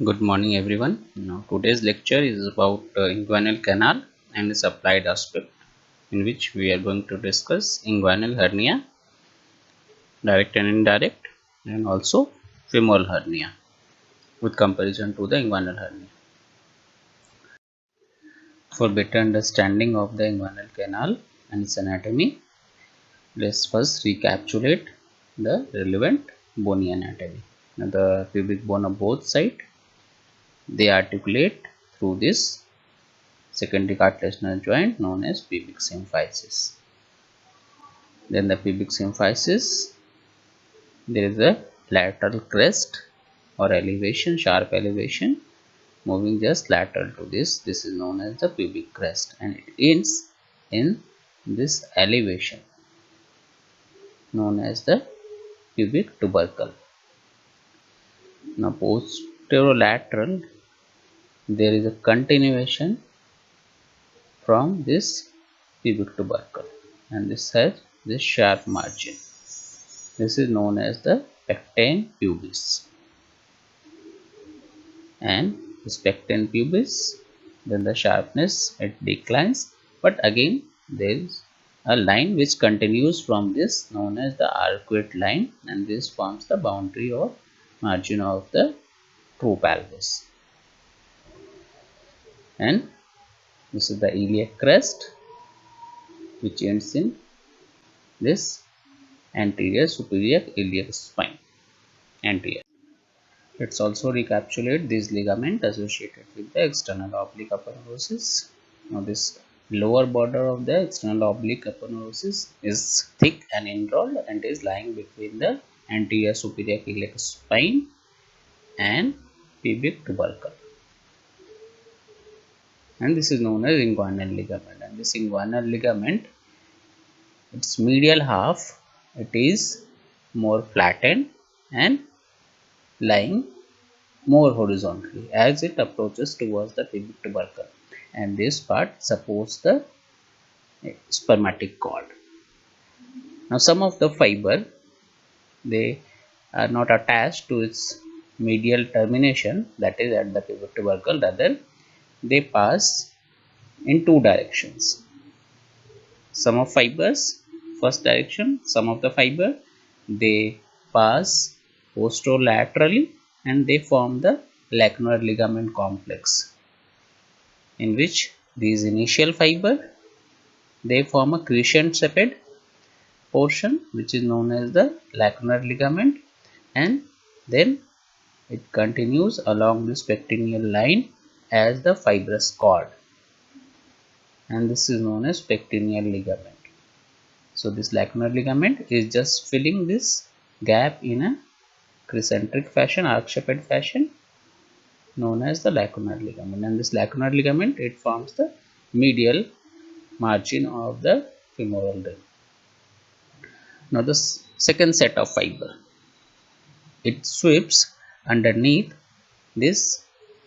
Good morning, everyone. Today's lecture is about inguinal canal and its applied aspect, in which we are going to discuss inguinal hernia, direct and indirect, and also femoral hernia with comparison to the inguinal hernia. For better understanding of the inguinal canal and its anatomy, let's first recapitulate the relevant bony anatomy. Now, the pubic bone of both sides, they articulate through this secondary cartilaginous joint known as pubic symphysis. Then the pubic symphysis, there is a lateral crest or elevation, sharp elevation moving just lateral to this. This is known as the pubic crest, and it ends in this elevation known as the pubic tubercle. Now posterolateral, there is a continuation from this pubic tubercle, and this has this sharp margin. This is known as the pecten pubis. And this pecten pubis, then the sharpness it declines, but again there is a line which continues from this known as the arcuate line, and this forms the boundary or margin of the true pelvis. And this is the iliac crest which ends in this anterior superior iliac spine. Anterior. Let's also recapitulate this ligament associated with the external oblique aponeurosis. Now, this lower border of the external oblique aponeurosis is thick and inrolled and is lying between the anterior superior iliac spine and pubic tubercle. And this is known as inguinal ligament. And this inguinal ligament, its medial half, it is more flattened and lying more horizontally as it approaches towards the pubic tubercle, and this part supports the spermatic cord. Now some of the fiber, they are not attached to its medial termination, that is at the pubic tubercle, rather they pass in two directions. Some of fibers first direction, some of the fiber they pass posterolaterally and they form the lacunar ligament complex, in which these initial fiber they form a crescent shaped portion which is known as the lacunar ligament, and then it continues along this pectineal line as the fibrous cord, and this is known as pectineal ligament. So this lacunar ligament is just filling this gap in a crescentic fashion, arc shaped fashion, known as the lacunar ligament, and this lacunar ligament it forms the medial margin of the femoral ring. Now the second set of fiber, it sweeps underneath this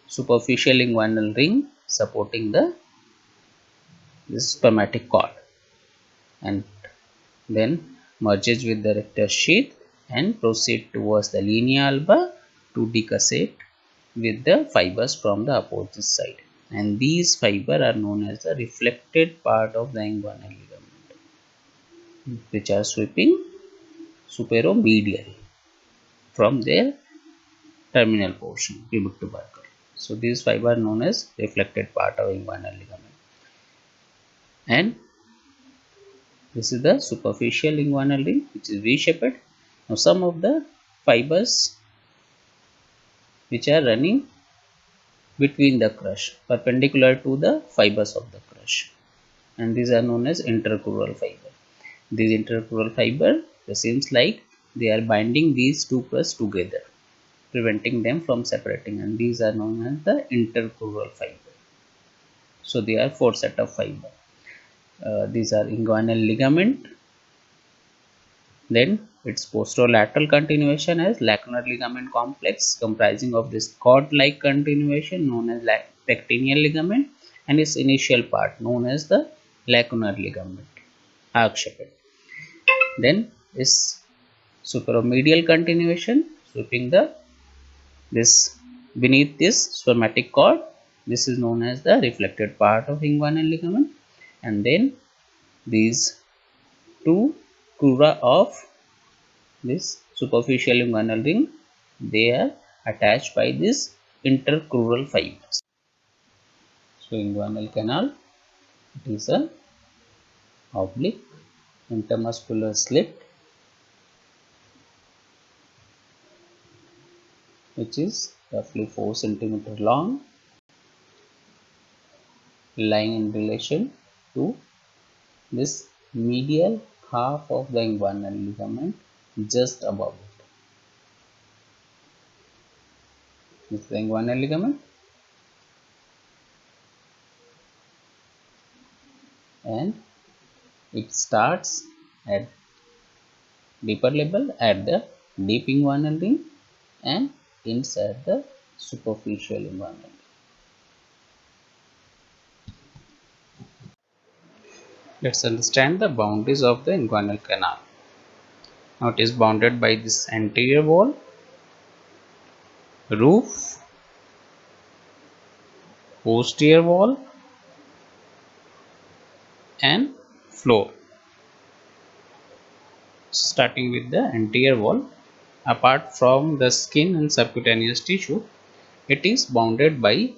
superficial inguinal ring supporting this spermatic cord, and then merges with the rectus sheath and proceed towards the linea alba to decussate with the fibers from the opposite side, and these fibers are known as the reflected part of the inguinal ligament, which are sweeping superomedially from their terminal portion, pubic tubercle. So these fibers are known as reflected part of inguinal ligament, and this is the superficial inguinal ring which is V-shaped. Now some of the fibers which are running between the crush perpendicular to the fibers of the crush, and these are known as intercrural fiber. These intercrural fiber, it seems like they are binding these two crusts together, preventing them from separating, and these are known as the intercrural fiber. So they are four set of fiber. These are inguinal ligament, then its posterolateral continuation as lacunar ligament complex comprising of this cord-like continuation known as pectineal ligament, and its initial part known as the lacunar ligament, arc shaped. Then is superomedial continuation sweeping this beneath this spermatic cord. This is known as the reflected part of inguinal ligament, and then these two crura of this superficial inguinal ring, they are attached by this intercrural fibers. So inguinal canal, it is a oblique intermuscular slit which is roughly 4 centimeter long, lying in relation to this medial half of the inguinal ligament just above it. This is the inguinal ligament, and it starts at deeper level at the deep inguinal ring and ends at the superficial inguinal ring. Let's understand the boundaries of the inguinal canal. Now it is bounded by this anterior wall, roof, posterior wall, and floor. Starting with the anterior wall, apart from the skin and subcutaneous tissue, it is bounded by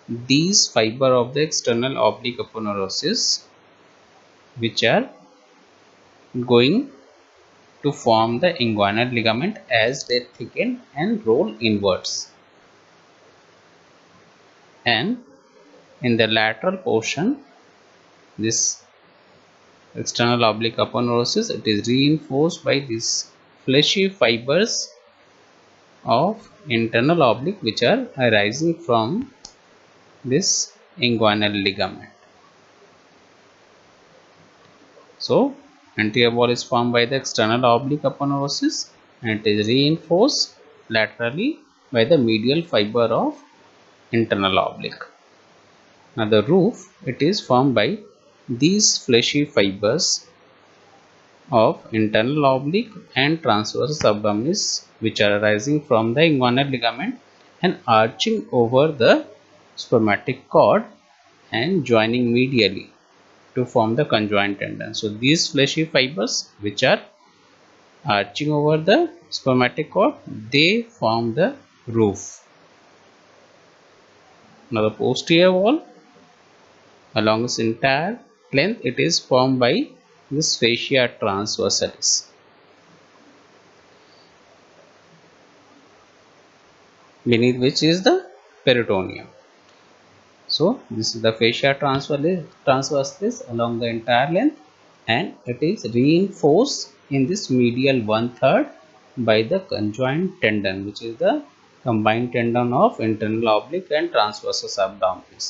these fiber of the external oblique aponeurosis, which are going to form the inguinal ligament as they thicken and roll inwards. And in the lateral portion, this external oblique aponeurosis, it is reinforced by these fleshy fibers of internal oblique which are arising from this inguinal ligament. So anterior wall is formed by the external oblique aponeurosis and it is reinforced laterally by the medial fiber of internal oblique. Now the roof, it is formed by these fleshy fibers of internal oblique and transverse abdominis which are arising from the inguinal ligament and arching over the spermatic cord and joining medially to form the conjoint tendon. So these fleshy fibers which are arching over the spermatic cord, they form the roof. Now the posterior wall, along its entire length, it is formed by this fascia transversalis, beneath which is the peritoneum. So this is the fascia transversalis along the entire length, and it is reinforced in this medial 1/3 by the conjoint tendon, which is the combined tendon of internal oblique and transversus abdominis,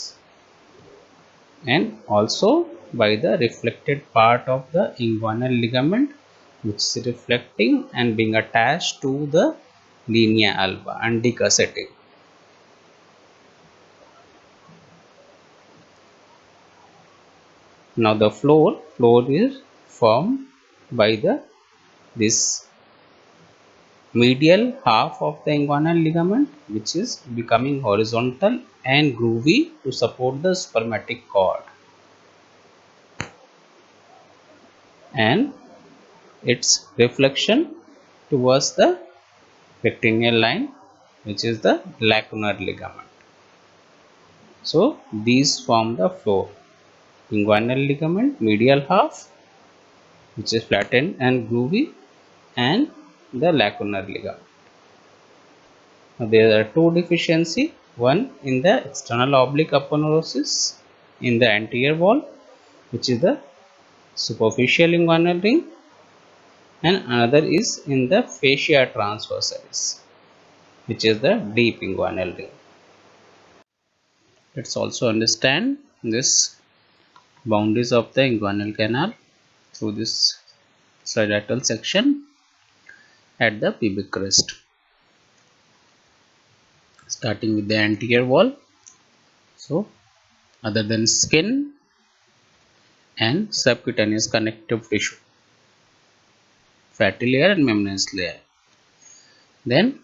and also by the reflected part of the inguinal ligament, which is reflecting and being attached to the linea alba and decussating. Now the floor is formed by this medial half of the inguinal ligament, which is becoming horizontal and groovy to support the spermatic cord, and its reflection towards the pectineal line, which is the lacunar ligament. So these form the floor: inguinal ligament medial half, which is flattened and groovy, and the lacunar ligament. Now, there are two deficiency, one in the external oblique aponeurosis in the anterior wall, which is the superficial inguinal ring, and another is in the fascia transversalis, which is the deep inguinal ring. Let's also understand this boundaries of the inguinal canal through this sagittal section at the pubic crest. Starting with the anterior wall, so other than skin and subcutaneous connective tissue, fatty layer and membranous layer, then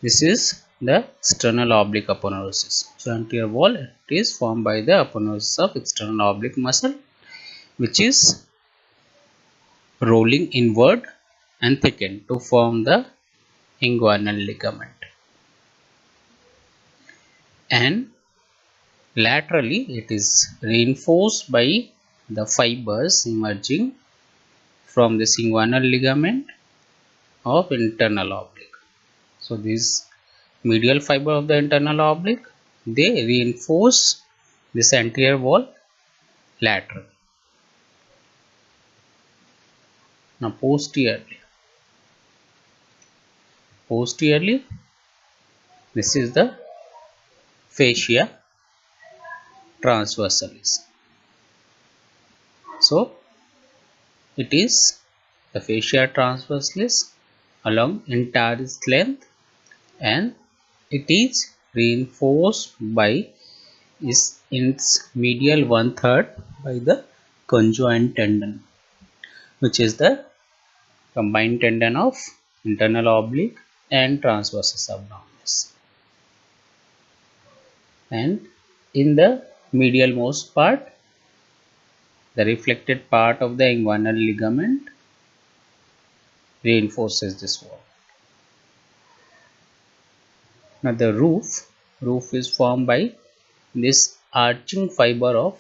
this is the external oblique aponeurosis. So anterior wall, it is formed by the aponeurosis of external oblique muscle, which is rolling inward and thickened to form the inguinal ligament. And laterally, it is reinforced by the fibers emerging from the inguinal ligament of internal oblique. So these medial fiber of the internal oblique, they reinforce this anterior wall laterally. Now posteriorly, this is the fascia transversalis. So it is the fascia transversalis along entire its length, and it is reinforced by its medial 1/3 by the conjoint tendon, which is the combined tendon of internal oblique and transversus abdominis. And in the medial most part, the reflected part of the inguinal ligament reinforces this wall. Now the roof is formed by this arching fiber of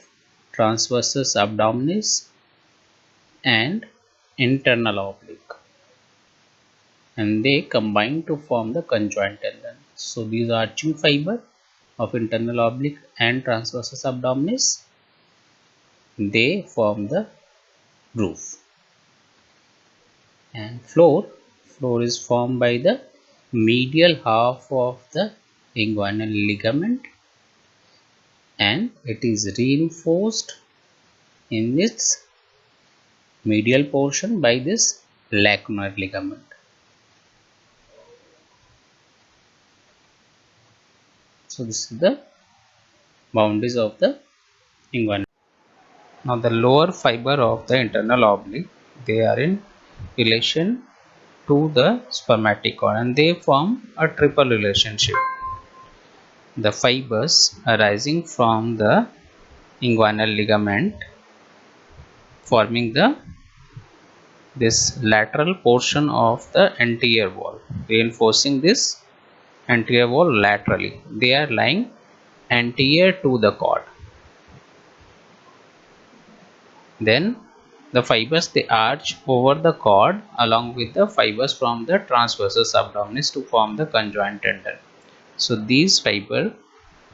transversus abdominis and internal oblique, and they combine to form the conjoint tendon. So these arching fiber of internal oblique and transversus abdominis, they form the roof. And floor is formed by the medial half of the inguinal ligament, and it is reinforced in its medial portion by this lacunar ligament. So this is the boundaries of the inguinal. Now the lower fiber of the internal oblique, they are in relation to the spermatic cord, and they form a triple relationship. The fibers arising from the inguinal ligament forming this lateral portion of the anterior wall, reinforcing this anterior wall laterally. They are lying anterior to the cord. Then the fibers, they arch over the cord along with the fibers from the transversus abdominis to form the conjoint tendon. So these fibers,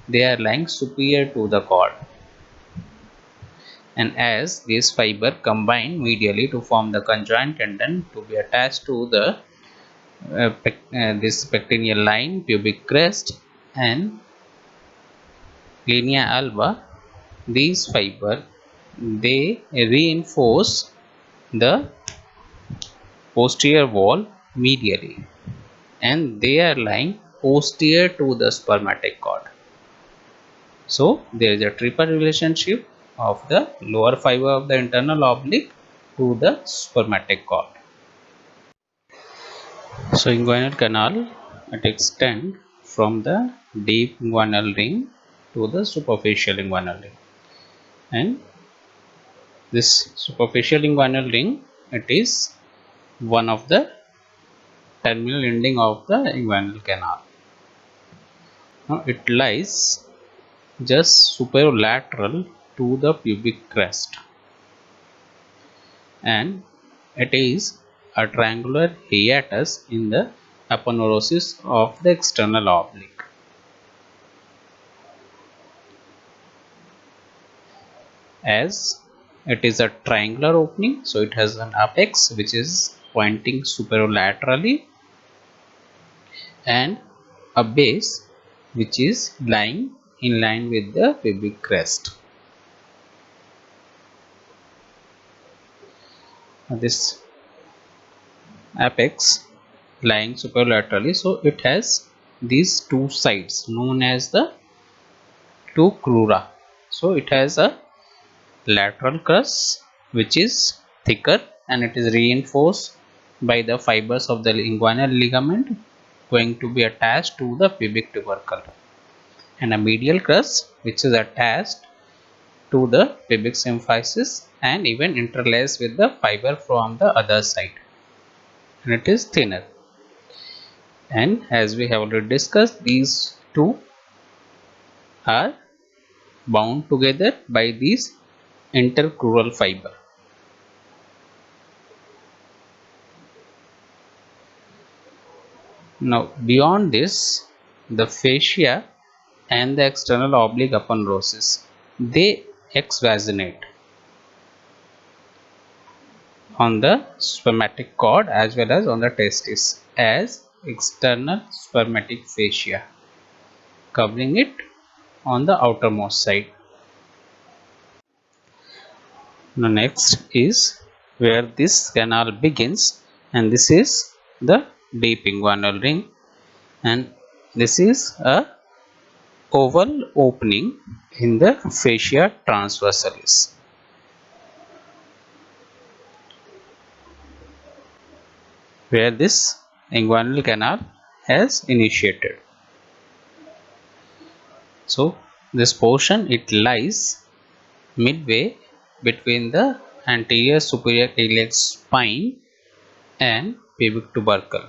they are lying superior to the cord, and as these fiber combine medially to form the conjoint tendon to be attached to the this pectineal line, pubic crest and linea alba, these fiber, they reinforce the posterior wall medially, and they are lying posterior to the spermatic cord. So there is a triple relationship of the lower fiber of the internal oblique to the spermatic cord. So inguinal canal, it extends from the deep inguinal ring to the superficial inguinal ring, and this superficial inguinal ring, it is one of the terminal ending of the inguinal canal. Now it lies just superolateral to the pubic crest, and it is a triangular hiatus in the aponeurosis of the external oblique. As it is a triangular opening, so it has an apex which is pointing superolaterally and a base which is lying in line with the pubic crest. This apex lying superolaterally, so it has these two sides known as the two crura. So it has a lateral crust which is thicker, and it is reinforced by the fibers of the inguinal ligament, going to be attached to the pubic tubercle, and a medial crust which is attached to the pubic symphysis and even interlaced with the fiber from the other side, and it is thinner. And as we have already discussed, these two are bound together by these intercrural fiber. Now beyond this, the fascia and the external oblique aponeurosis, they exvaginate on the spermatic cord as well as on the testis as external spermatic fascia, covering it on the outermost side. Now next is where this canal begins, and this is the deep inguinal ring, and this is a oval opening in the fascia transversalis, where this inguinal canal has initiated. So this portion, it lies midway between the anterior superior iliac spine and pubic tubercle.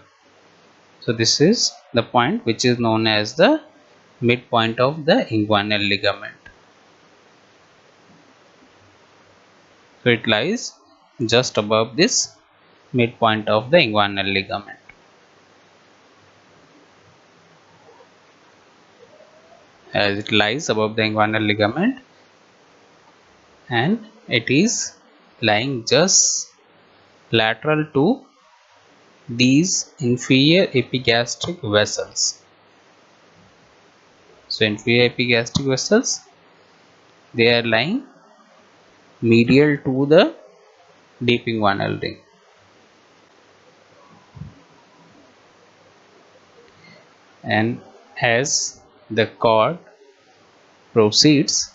So this is the point which is known as the midpoint of the inguinal ligament. So it lies just above this midpoint of the inguinal ligament. As it lies above the inguinal ligament, and it is lying just lateral to these inferior epigastric vessels. So inferior epigastric vessels, they are lying medial to the deep inguinal ring, and as the cord proceeds,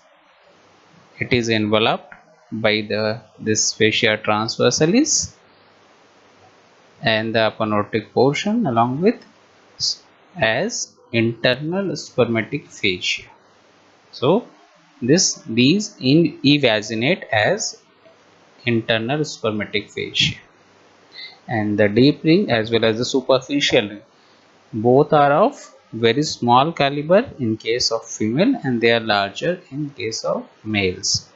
it is enveloped by the this fascia transversalis and the aponeurotic portion along with as internal spermatic fascia. So these evaginate as internal spermatic fascia, and the deep ring as well as the superficial ring, both are of very small caliber in case of female, and they are larger in case of males.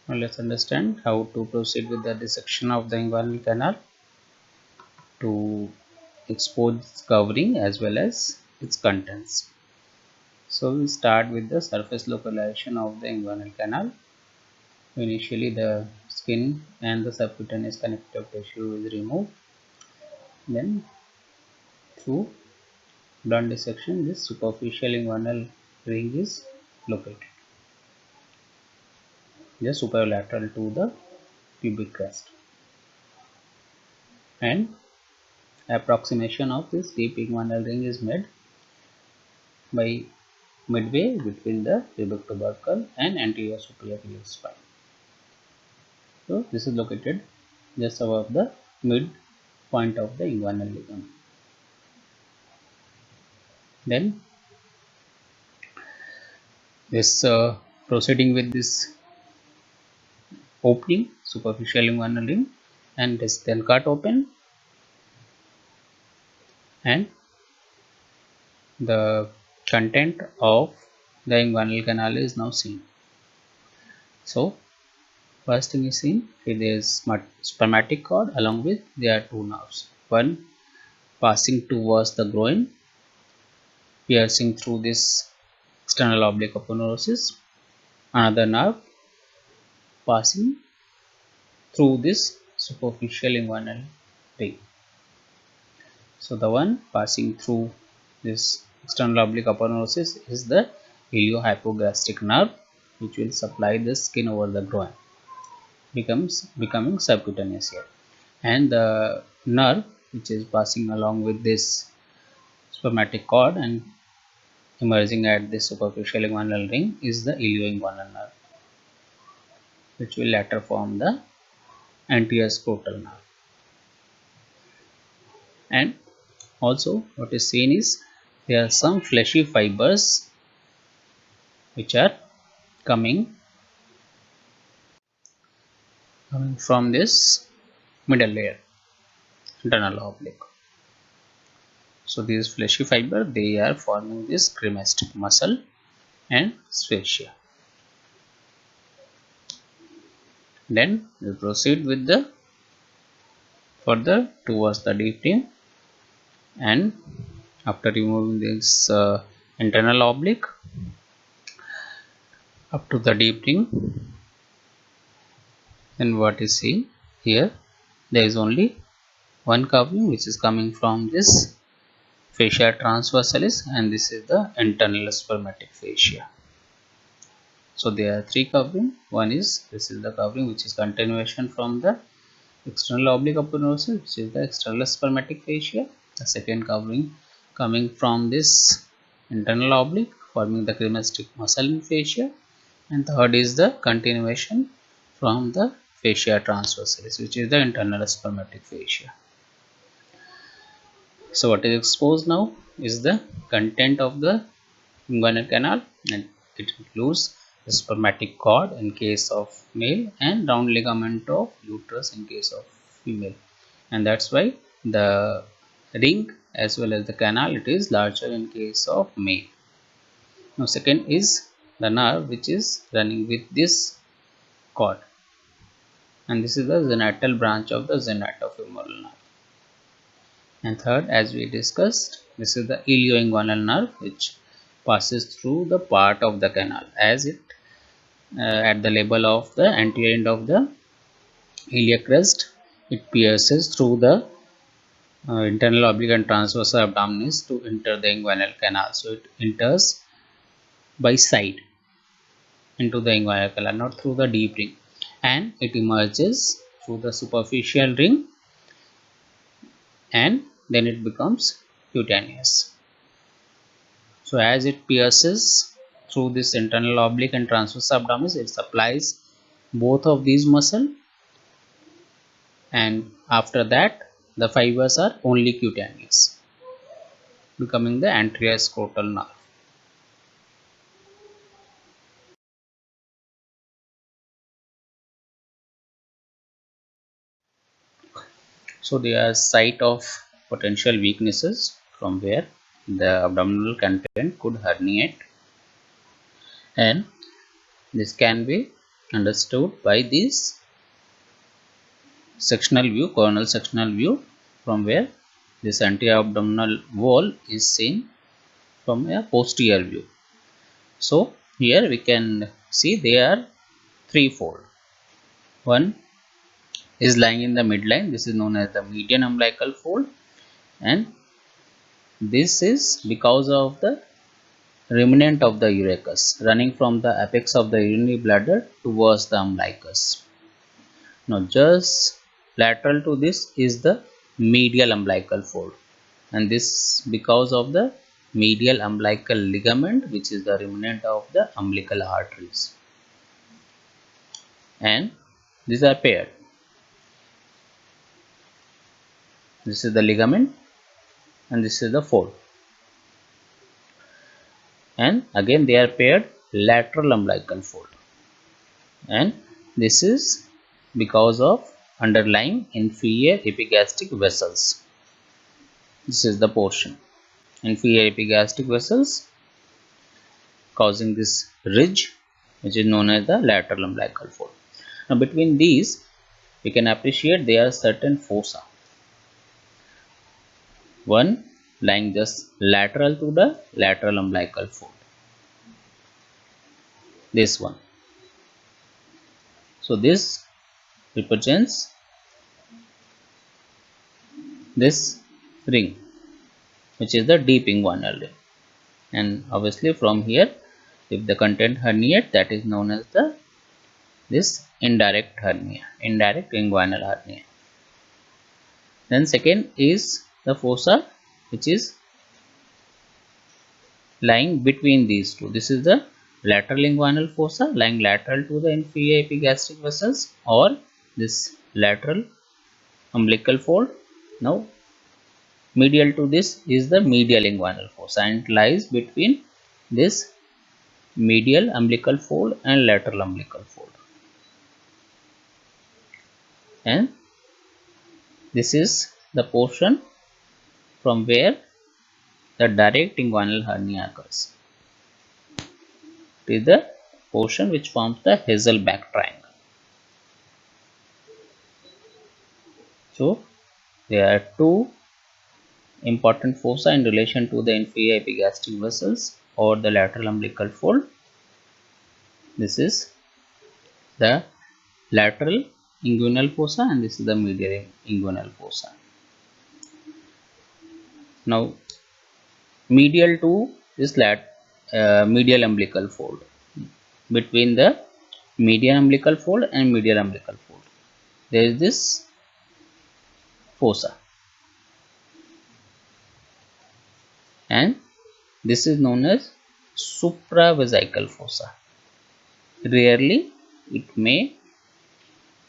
Now let's understand how to proceed with the dissection of the inguinal canal to expose its covering as well as its contents. So we start with the surface localization of the inguinal canal. Initially the skin and the subcutaneous connective tissue is removed. Then through blunt dissection, this superficial inguinal ring is located just superlateral to the pubic crest, and approximation of this deep inguinal ring is made by midway between the pubic tubercle and anterior superior iliac spine. So this is located just above the mid point of the inguinal ligament. Then this proceeding with this opening superficial inguinal ring, and this then cut open, and the content of the inguinal canal is now seen. So first thing is seen, it is spermatic cord along with there are two nerves, one passing towards the groin, piercing through this external oblique aponeurosis, another nerve passing through this superficial inguinal ring. So the one passing through this external oblique aponeurosis is the iliohypogastric nerve, which will supply the skin over the groin, becoming subcutaneous here, and the nerve which is passing along with this spermatic cord and emerging at the superficial inguinal ring is the ilioinguinal nerve, which will later form the anterior scrotal nerve. And Also, what is seen is there are some fleshy fibers which are coming from this middle layer, internal oblique. So these fleshy fiber, they are forming this cremastic muscle and fascia. Then we proceed with the further towards the deepening, and after removing this internal oblique up to the deepening, then what is seen here, there is only one covering which is coming from this fascia transversalis, and this is the internal spermatic fascia. So there are three covering. One is, this is the covering which is continuation from the external oblique aponeurosis, which is the external spermatic fascia. The second covering coming from this internal oblique, forming the cremastic muscle and fascia, and third is the continuation from the fascia transversalis, which is the internal spermatic fascia. So what is exposed now is the content of the inguinal canal, and it includes the spermatic cord in case of male and round ligament of uterus in case of female, and that's why the ring as well as the canal, it is larger in case of male. Now second is the nerve which is running with this cord, and this is the genital branch of the genitofemoral nerve. And third, as we discussed, this is the ilioinguinal nerve which passes through the part of the canal, as it at the level of the anterior end of the iliac crest, it pierces through the internal oblique and transverse abdominis to enter the inguinal canal. So it enters by side into the inguinal canal, not through the deep ring, and it emerges through the superficial ring, and then it becomes cutaneous. So as it pierces through this internal oblique and transverse abdominis, it supplies both of these muscle, and after that the fibers are only cutaneous, becoming the anterior scrotal nerve. So they are site of potential weaknesses from where the abdominal content could herniate, and this can be understood by this sectional view, coronal sectional view, from where this anterior abdominal wall is seen from a posterior view. So here we can see they are threefold. One is lying in the midline, this is known as the median umbilical fold, and this is because of the remnant of the urachus running from the apex of the urinary bladder towards the umbilicus. Now just lateral to this is the medial umbilical fold, and this because of the medial umbilical ligament, which is the remnant of the umbilical arteries, and these are paired. This is the ligament and this is the fold, and again they are paired lateral umbilical fold, and this is because of underlying inferior epigastric vessels. This is the portion, inferior epigastric vessels, causing this ridge which is known as the lateral umbilical fold. Now between these we can appreciate there are certain fossa, one lying just lateral to the lateral umbilical fold, this one. So this represents this ring which is the deep inguinal ring, and obviously from here if the content herniate, that is known as the this indirect hernia, indirect inguinal hernia. Then second is the fossa which is lying between these two. This is the lateral inguinal fossa lying lateral to the inferior epigastric vessels, or this lateral umbilical fold. Now Medial to this is the medial inguinal fossa and it lies between this medial umbilical fold and lateral umbilical fold. And this is the portion from where the direct inguinal hernia occurs. It is the portion which forms the Hazelback triangle. So there are two important fossa in relation to the inferior epigastric vessels or the lateral umbilical fold. This is the lateral inguinal fossa and this is the medial inguinal fossa. Now medial to this medial umbilical fold, between the medial umbilical fold and medial umbilical fold there is this fossa and this is known as supravesical fossa. Rarely it may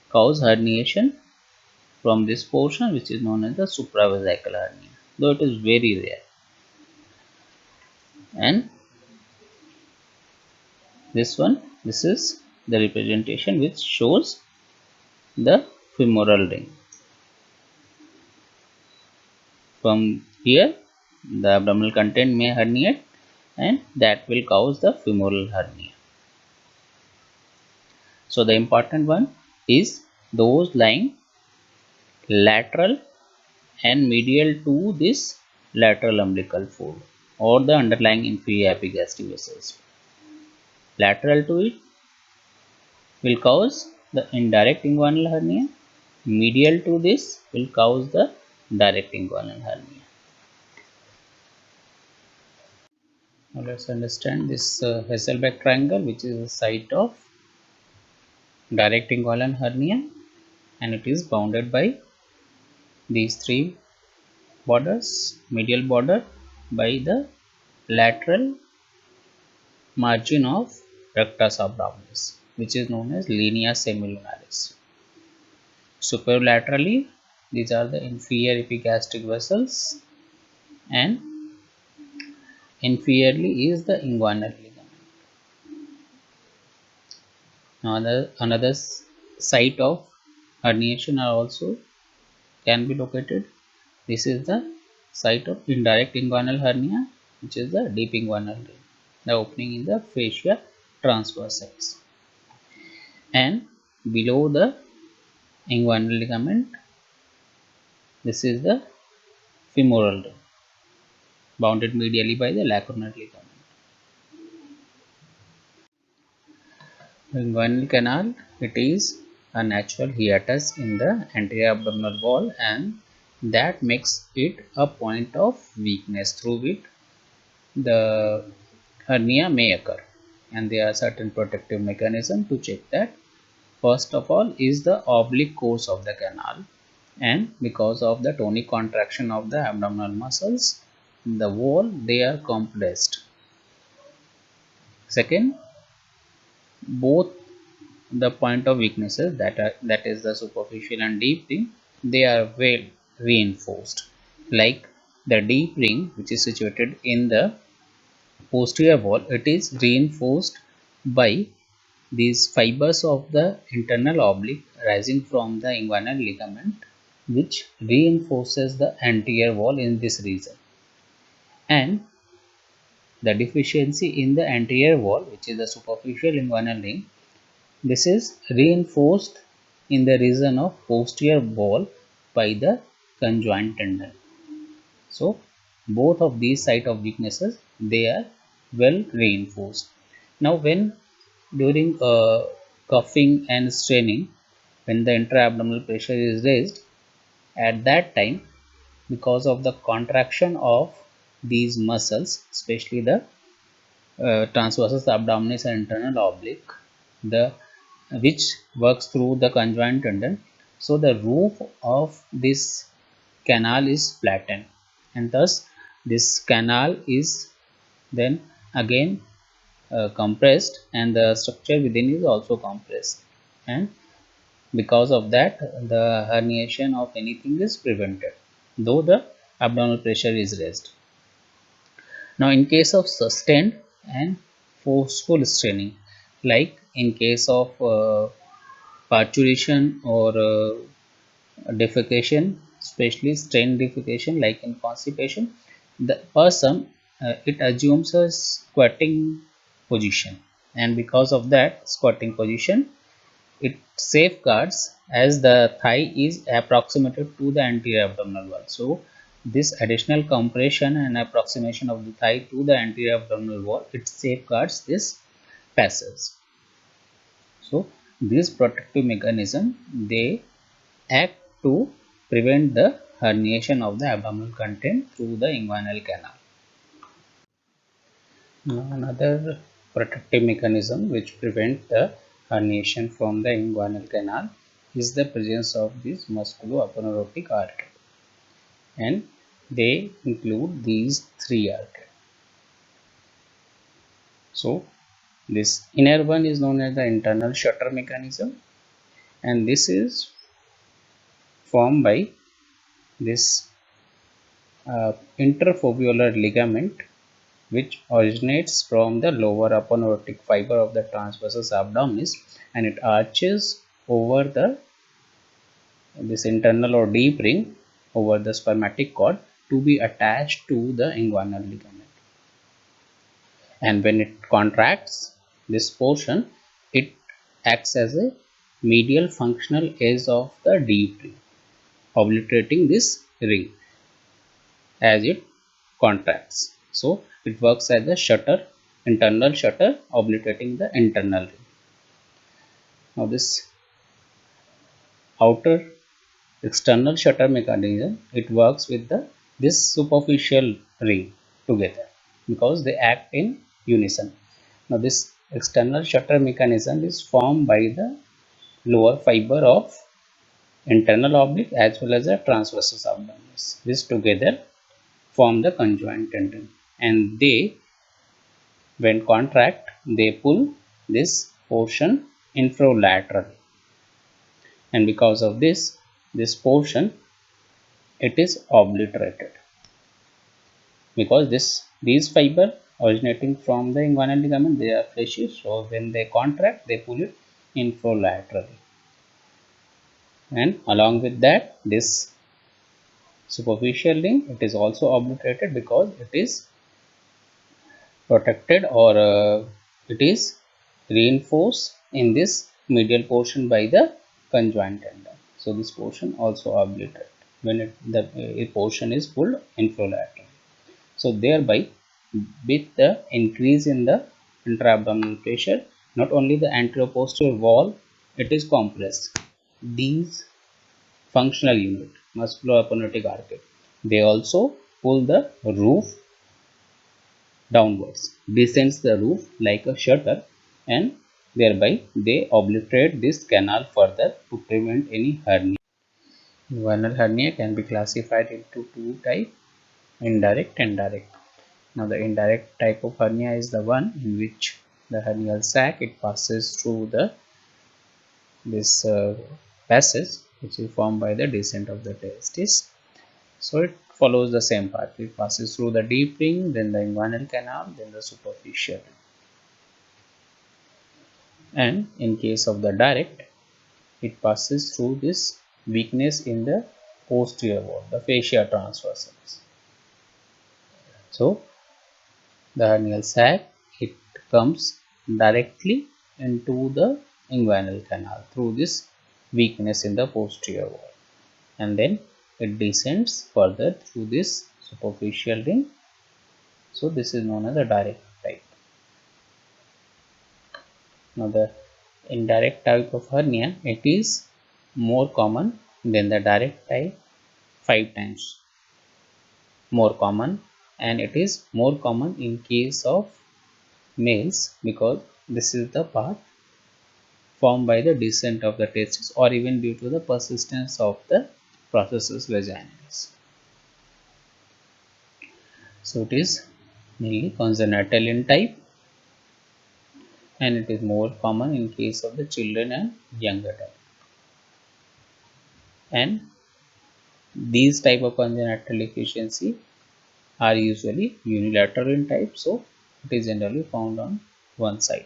cause herniation from this portion which is known as the supravesical hernia, though it is very rare. And this is the representation which shows the femoral ring. From here the abdominal content may herniate and that will cause the femoral hernia. So the important one is those lying lateral and medial to this lateral umbilical fold or the underlying inferior epigastric vessels. Lateral to it will cause the indirect inguinal hernia. Medial to this will cause the direct inguinal hernia. Now let's understand this Hasselbeck triangle, which is the site of direct inguinal hernia, and it is bounded by these three borders. Medial border by the lateral margin of rectus abdominis, which is known as linea semilunaris. Superlaterally, these are the inferior epigastric vessels, and inferiorly is the inguinal ligament. Now another site of herniation are also can be located. This is the site of indirect inguinal hernia, which is the deep inguinal ring, the opening in the fascia transversalis. And below the inguinal ligament, this is the femoral ring, bounded medially by the lacunar ligament. Inguinal canal, it is a natural hiatus in the anterior abdominal wall and that makes it a point of weakness through which the hernia may occur, and there are certain protective mechanisms to check that. First of all is the oblique course of the canal, and because of the tonic contraction of the abdominal muscles, the wall they are compressed. Second, both the point of weaknesses that is the superficial and deep ring, they are well reinforced. Like the deep ring which is situated in the posterior wall, it is reinforced by these fibers of the internal oblique rising from the inguinal ligament, which reinforces the anterior wall in this region. And the deficiency in the anterior wall, which is the superficial inguinal ring, this is reinforced in the region of posterior wall by the conjoint tendon. So both of these site of weaknesses, they are well reinforced. Now when during cuffing and straining, when the intra-abdominal pressure is raised, at that time, because of the contraction of these muscles, especially the transversus abdominis and internal oblique, the which works through the conjoint tendon, so the roof of this canal is flattened, and thus this canal is then again compressed, and the structure within is also compressed, and because of that the herniation of anything is prevented, though the abdominal pressure is raised. Now, in case of sustained and forceful straining, like in case of parturition or defecation, especially strained defecation, like in constipation, the person it assumes a squatting position, and because of that squatting position, it safeguards as the thigh is approximated to the anterior abdominal wall. So, this additional compression and approximation of the thigh to the anterior abdominal wall, it safeguards this passage. So, these protective mechanism they act to prevent the herniation of the abdominal content through the inguinal canal. Now, another protective mechanism which prevent the herniation from the inguinal canal is the presence of this musculoaponeurotic artery, and they include these three arteries. So, this inner one is known as the internal shutter mechanism, and this is formed by this interfoveolar ligament which originates from the lower aponeurotic fiber of the transversus abdominis, and it arches over the this internal or deep ring over the spermatic cord to be attached to the inguinal ligament. And when it contracts this portion, it acts as a medial functional edge of the deep ring, obliterating this ring as it contracts. So, it works as a shutter, internal shutter, obliterating the internal ring. Now, this outer external shutter mechanism, it works with the this superficial ring together because they act in unison. Now, this external shutter mechanism is formed by the lower fiber of internal oblique as well as the transversus abdominis. This together form the conjoint tendon, and they when contract they pull this portion infralaterally, and because of this portion it is obliterated because these fiber originating from the inguinal ligament they are fleshy, so when they contract they pull it infralaterally, and along with that this superficial ring it is also obliterated because it is protected or it is reinforced in this medial portion by the conjoint tendon. So this portion also obliterated when the portion is pulled infralaterally. So thereby with the increase in the intra-abdominal pressure, not only the anterior posterior wall it is compressed. These functional unit musculoaponeurotic artery they also pull the roof downwards, descends the roof like a shutter, and thereby they obliterate this canal further to prevent any hernia. Inguinal hernia can be classified into two types, indirect and direct. Now the indirect type of hernia is the one in which the hernial sac it passes through the this passage which is formed by the descent of the testis. So it follows the same path. It passes through the deep ring, then the inguinal canal, then the superficial. And in case of the direct, it passes through this weakness in the posterior wall, the fascia transversalis. So the hernial sac it comes directly into the inguinal canal through this weakness in the posterior wall, and then it descends further through this superficial ring. So this is known as a direct type. Now the indirect type of hernia it is more common than the direct type 5 times more common, and it is more common in case of males because this is the path formed by the descent of the testes or even due to the persistence of the processus vaginalis. So it is mainly congenital in type, and it is more common in case of the children and young adult. And These type of congenital deficiency are usually unilateral in type, so it is generally found on one side.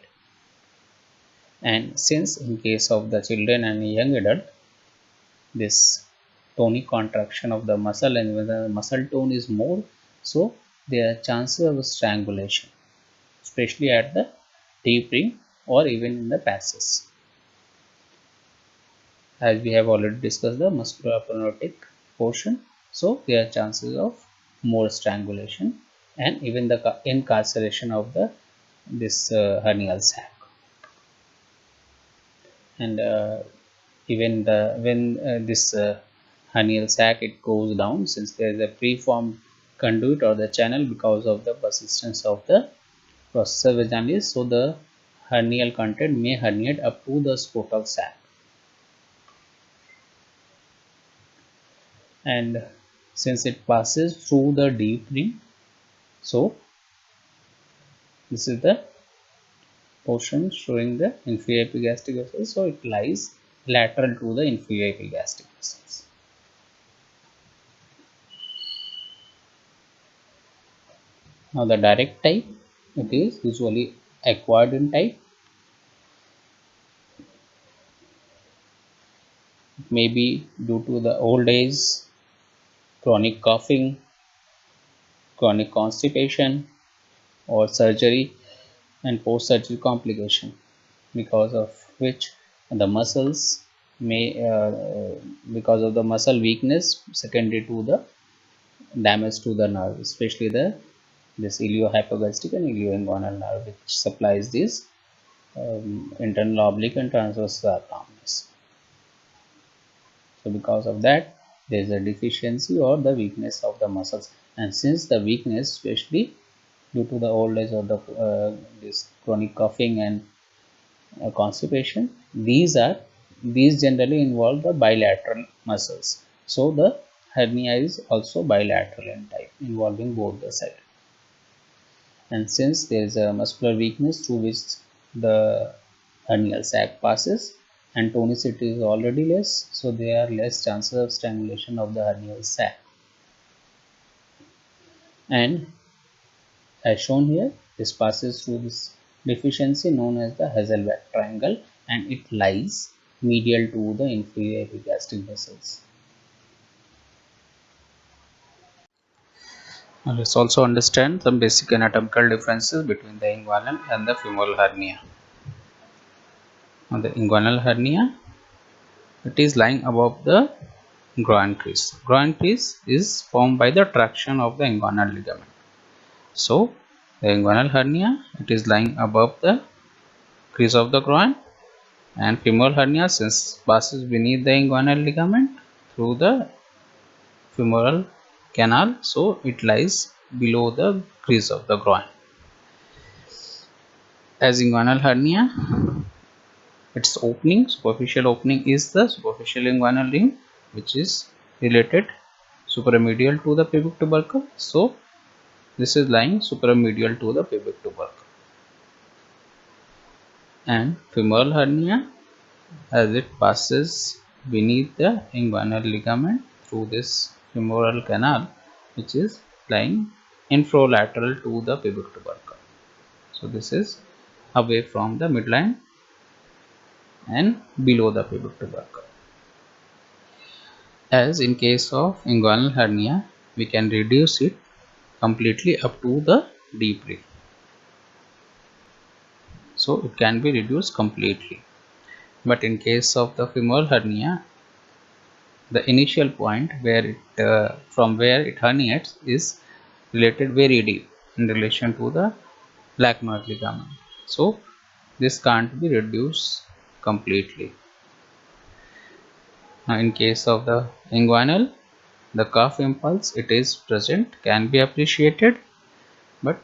And since in case of the children and young adult, this tonic contraction of the muscle, and when the muscle tone is more, so there are chances of strangulation, especially at the deep ring or even in the passes. As we have already discussed the musculoaponeuritic portion, so there are chances of more strangulation and even the incarceration of the this hernial sac. And even the when this hernial sac it goes down, since there is a preformed conduit or the channel because of the persistence of the processa vaginalis, so the hernial content may herniate up to the scrotal sac. And since it passes through the deep ring, so this is the portion showing the inferior epigastric vessels, so it lies lateral to the inferior epigastric vessels. Now the direct type, it is usually acquired in type. It may be due to the old age, chronic coughing, chronic constipation, or surgery and post-surgery complication, because of which the muscles may because of the muscle weakness secondary to the damage to the nerve, especially this iliohypogastric and ilioinguinal nerve, which supplies this internal oblique and transverse abdominis. So because of that, there is a deficiency or the weakness of the muscles, and since the weakness, especially due to the old age or the this chronic coughing and constipation, these generally involve the bilateral muscles. So the hernia is also bilateral in type, involving both the sides. And since there is a muscular weakness through which the hernial sac passes and tonicity is already less, so there are less chances of strangulation of the hernial sac. And as shown here, this passes through this deficiency known as the Hazelback triangle, and it lies medial to the inferior epigastric vessels. Let's also understand some basic anatomical differences between the inguinal and the femoral hernia. Now, the inguinal hernia, it is lying above the groin crease. Groin crease is formed by the traction of the inguinal ligament. So, the inguinal hernia, it is lying above the crease of the groin, and femoral hernia, since passes beneath the inguinal ligament through the femoral canal, so it lies below the crease of the groin. As inguinal hernia, its opening, superficial opening, is the superficial inguinal ring, which is related supramedial to the pubic tubercle. So this is lying supramedial to the pubic tubercle. And femoral hernia, as it passes beneath the inguinal ligament through this femoral canal, which is lying infralateral to the pubic tubercle. So this is away from the midline and below the pubic tubercle. As in case of inguinal hernia, we can reduce it completely up to the deep ring. So it can be reduced completely. But in case of the femoral hernia, the initial point where it from where it herniates is related very deep in relation to the Lachnoid ligament. So this can't be reduced completely. Now in case of the inguinal, the cough impulse, it is present, can be appreciated, but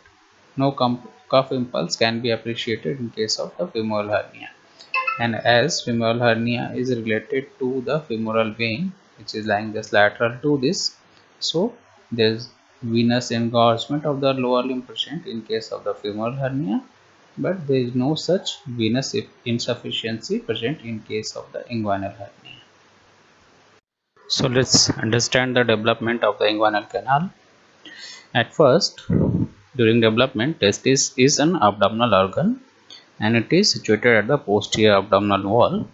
no cough impulse can be appreciated in case of the femoral hernia. And as femoral hernia is related to the femoral vein, which is lying just lateral to this, so there is venous engorgement of the lower limb present in case of the femoral hernia, but there is no such venous insufficiency present in case of the inguinal hernia. So let's understand the development of the inguinal canal. At first, during development, testis is an abdominal organ and it is situated at the posterior abdominal wall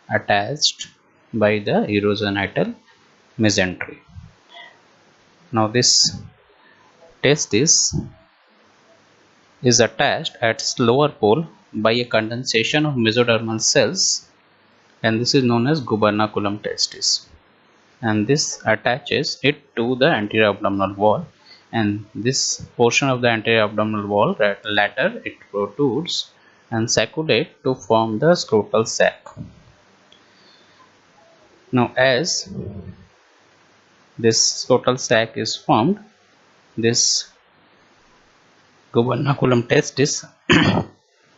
attached by the urogenital mesentery. Now this testis is attached at its lower pole by a condensation of mesodermal cells, and this is known as gubernaculum testis, and this attaches it to the anterior abdominal wall, and this portion of the anterior abdominal wall later it protrudes and circulate to form the scrotal sac. Now as this scrotal sac is formed, this gubernaculum testis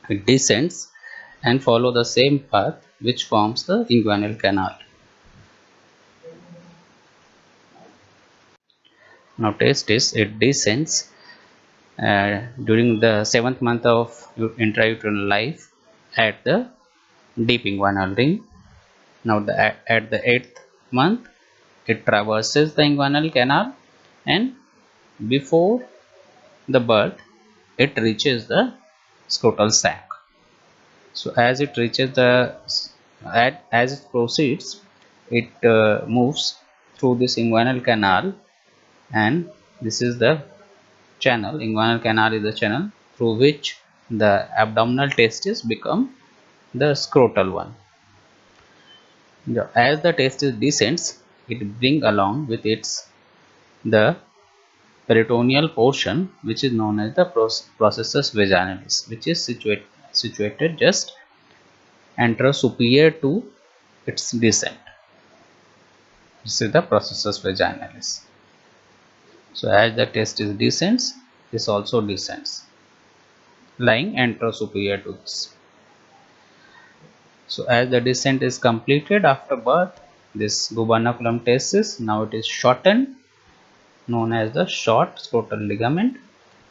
it descends and follow the same path which forms the inguinal canal. Now testis it descends during the 7th month of intrauterine life at the deep inguinal ring. Now at the 8th month it traverses the inguinal canal, and before the birth it reaches the scrotal sac. So as it reaches the as it proceeds, it moves through this inguinal canal, and this is the channel. Inguinal canal is the channel through which the abdominal testis become the scrotal one. As the testis descends, it bring along with its the peritoneal portion, which is known as the processus vaginalis, which is situated just anterosuperior to its descent. This is the processus vaginalis. So as the testis descends, this also descends, lying anterosuperior to this. So as the descent is completed after birth, this gubernaculum testis now it is shortened, known as the short scrotal ligament,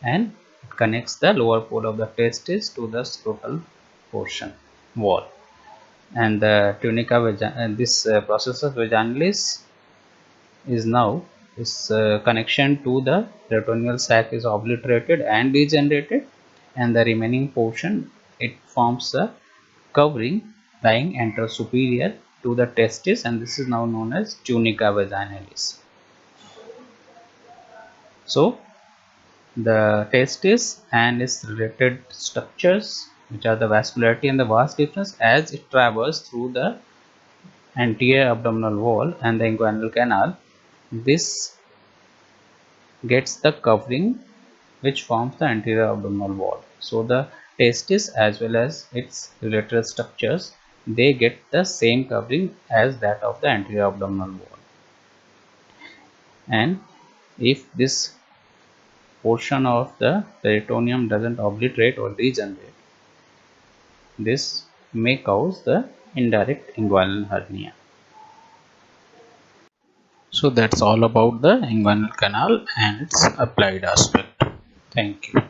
and it connects the lower pole of the testis to the scrotal portion wall. And the tunica this processus vaginalis is now its connection to the peritoneal sac is obliterated and degenerated, and the remaining portion it forms a covering lying anterosuperior to the testis, and this is now known as tunica vaginalis. So the testis and its related structures, which are the vascularity and the vas deferens, as it traverses through the anterior abdominal wall and the inguinal canal, this gets the covering which forms the anterior abdominal wall. So the testis as well as its related structures, they get the same covering as that of the anterior abdominal wall. And if this portion of the peritoneum doesn't obliterate or degenerate, this may cause the indirect inguinal hernia. So that's all about the inguinal canal and its applied aspect. Thank you.